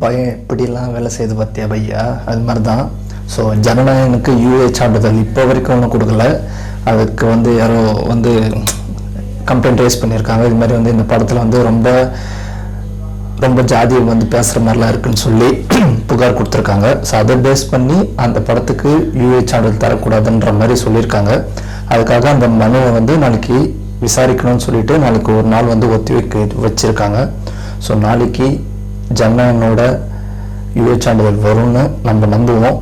பயம் எப்படிலாம் வேலை செய்து பார்த்தியா பையா? அது மாதிரி தான். ஸோ ஜனநாயகனுக்கு யூஏ சான்றிதழ் இப்போ வரைக்கும் ஒன்றும் கொடுக்கல. அதுக்கு யாரோ கம்ப்ளைண்ட் ரைஸ் பண்ணியிருக்காங்க. இது மாதிரி இந்த படத்தில் ரொம்ப ரொம்ப ஜாதியை பேசுகிற மாதிரிலாம் இருக்குன்னு சொல்லி புகார் கொடுத்துருக்காங்க. ஸோ அதை பேஸ் பண்ணி அந்த படத்துக்கு யூஏ சான்றிதழ் தரக்கூடாதுன்ற மாதிரி சொல்லியிருக்காங்க. அதுக்காக அந்த மனுவை நாளைக்கு விசாரிக்கணும்னு சொல்லிட்டு நாளைக்கு ஒரு நாள் ஒத்தி வச்சிருக்காங்க. ஸோ நாளைக்கு ஜனநாயகனோட யூஏ சான்றிதழ் வரும்னு நம்ம நம்புவோம்.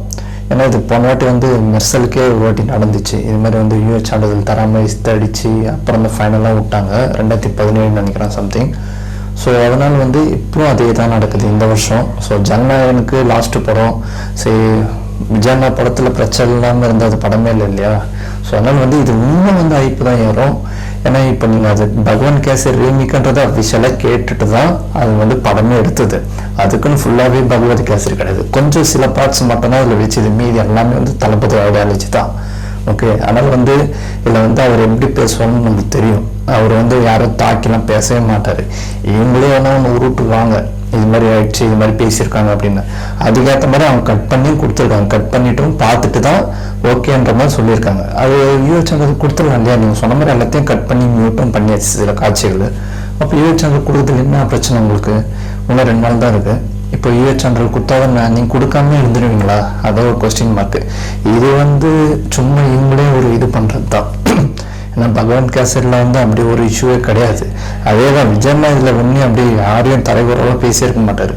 ஏன்னா இது போன வாட்டி மெர்சலுக்கே ஒரு வாட்டி நடந்துச்சு. இது மாதிரி யூஏ சான்றிதழ் தராமல் இஸ்தடிச்சு அப்புறம் ஃபைனலாக விட்டாங்க. 2017 நினைக்கிறேன் சம்திங். ஸோ அதனால் இப்பவும் அதே தான் நடக்குது இந்த வருஷம். ஸோ ஜனநாயகனுக்கு லாஸ்ட்டு படம். சரி, விஜயண்ணா படத்தில் பிரச்சனை இல்லாமல் இருந்த அது படமே இல்லை இல்லையா? ஸோ அதனால் இது இன்னும் ஐப்பு தான் ஏறும். ஏன்னா இப்போ நீங்கள் அது பகவான் கேசரி ரீமேக்ன்றதை அஃபிஷியலாக கேட்டுட்டு தான் அது படமே எடுத்தது. அதுக்குன்னு ஃபுல்லாகவே பகவத் கேசரி கிடையாது. கொஞ்சம் சில பார்ட்ஸ் மட்டும்தான் அதில் வச்சுது. மீதி எல்லாமே தளபதி ஐடியாலஜி தான். ஓகே, அதனால் இதில் அவர் எப்படி பேசுவாங்கன்னு நமக்கு தெரியும். அவர் யாரும் தாக்கிலாம் பேசவே மாட்டார். இவங்களே ஒன்று உருட்டுவாங்க, இது மாதிரி ஆயிடுச்சு, இது மாதிரி பேசியிருக்காங்க அப்படின்னு. அதுக்கேற்ற மாதிரி அவங்க கட் பண்ணி கொடுத்துருக்காங்க. கட் பண்ணிட்டும் பார்த்துட்டு தான் ஓகேன்ற மாதிரி சொல்லியிருக்காங்க. அது யூஎச்சானல் கொடுத்துடலாம் இல்லையா? நீங்கள் சொன்ன மாதிரி எல்லாத்தையும் கட் பண்ணி மியூட்டும் பண்ணியாச்சு சில காட்சிகள். அப்போ யூஎச்சானல் கொடுக்குறதுல என்ன பிரச்சனை உங்களுக்கு? இன்னும் 2 நாள் தான் இருக்குது. இப்போ யூஎச்சானல் கொடுத்தாதான் நீங்கள் கொடுக்காம இருந்துருவீங்களா? அதான் ஒரு கொஸ்டின் மார்க்கு. இது சும்மா இவங்களே ஒரு இது பண்ணுறது தான். ஏன்னா பகவான் கேசரில் அப்படி ஒரு இஷ்யூவே கிடையாது. அதே தான் விஜயண்ணா இதில் அப்படி யாரையும் தலைவரோட பேசியிருக்க மாட்டார்.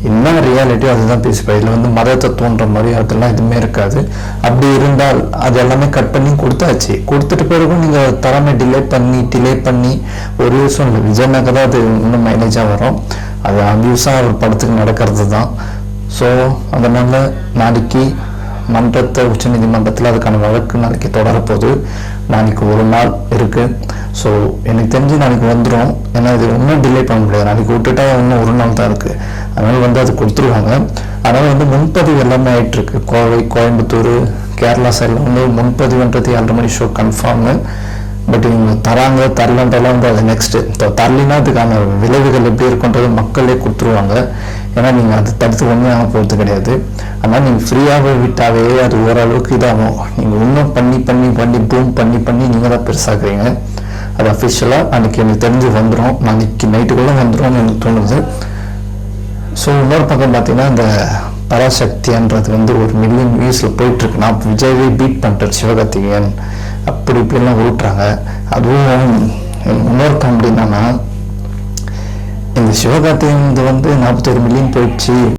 என்ன ரியாலிட்டியோ அதுதான் பேசிப்பார். இதில் மதத்தை தோன்ற மாதிரி அதெல்லாம் எதுவுமே இருக்காது. அப்படி இருந்தால் அது எல்லாமே கட் பண்ணி கொடுத்தாச்சு. கொடுத்துட்டு பிறகும் நீங்கள் தராமல் டிலே பண்ணி ஒரு யூஸும் இல்லை. விஜயண்ணாக்கு தான் அது இன்னும் மைலேஜாக வரும். அது அபியூஸாக ஒரு படத்துக்கு நடக்கிறது தான். ஸோ அதனால் நாளைக்கு உச்சநீதிமன்றத்தில் அதுக்கான வழக்கு நாளைக்கு தொடரப்போகுது. நாளைக்கு ஒரு நாள் இருக்குது. ஸோ எனக்கு தெரிஞ்சு நாளைக்கு வந்துடும். ஏன்னா இது இன்னும் டிலே பண்ண முடியாது. நாளைக்கு விட்டுட்டா இன்னும் ஒரு நாள் தான் இருக்குது. அதனால் அது கொடுத்துருவாங்க. அதனால் முன்பதிவு எல்லாமே ஆகிட்டுருக்கு. கோயம்புத்தூர், கேரளா சைடில் முன்பதிவுன்றது 7:30 மணி ஷோ கன்ஃபார்மு. பட் இவங்க தராங்க தரலன்றலாம் அது நெக்ஸ்ட்டு. தரலினா அதுக்கான விளைவுகள் எப்படி இருக்குன்றது மக்களே கொடுத்துருவாங்க. ஏன்னா நீங்கள் அது தடுத்து ஒன்றும் போகிறது கிடையாது. ஆனால் நீங்கள் ஃப்ரீயாகவே விட்டாவே அது ஓரளவுக்கு இதாகும். நீங்கள் இன்னும் பண்ணி பூம் பண்ணி நீங்கள் தான் பெருசாக்குறீங்க. அது அஃபிஷியலாக அன்றைக்கி எனக்கு தெரிஞ்சு வந்துடும். நாளைக்கு நைட்டுக்குள்ளே வந்துடும்னு எனக்கு தோணுது. ஸோ இன்னொரு பக்கம் பார்த்தீங்கன்னா இந்த பராசக்தின்றது 1 மில்லியன் வியூஸில் போயிட்டுருக்கு. நான் விஜயவே பீட் பண்ணிட்டேன் சிவகார்த்திகேயன் அப்படி இப்படிலாம் ஓட்டுறாங்க. அதுவும் இன்னொரு காமெடி என்னன்னா, இந்த சிவகார்த்திகேயன் 41 மில்லியன் போயிடுச்சு.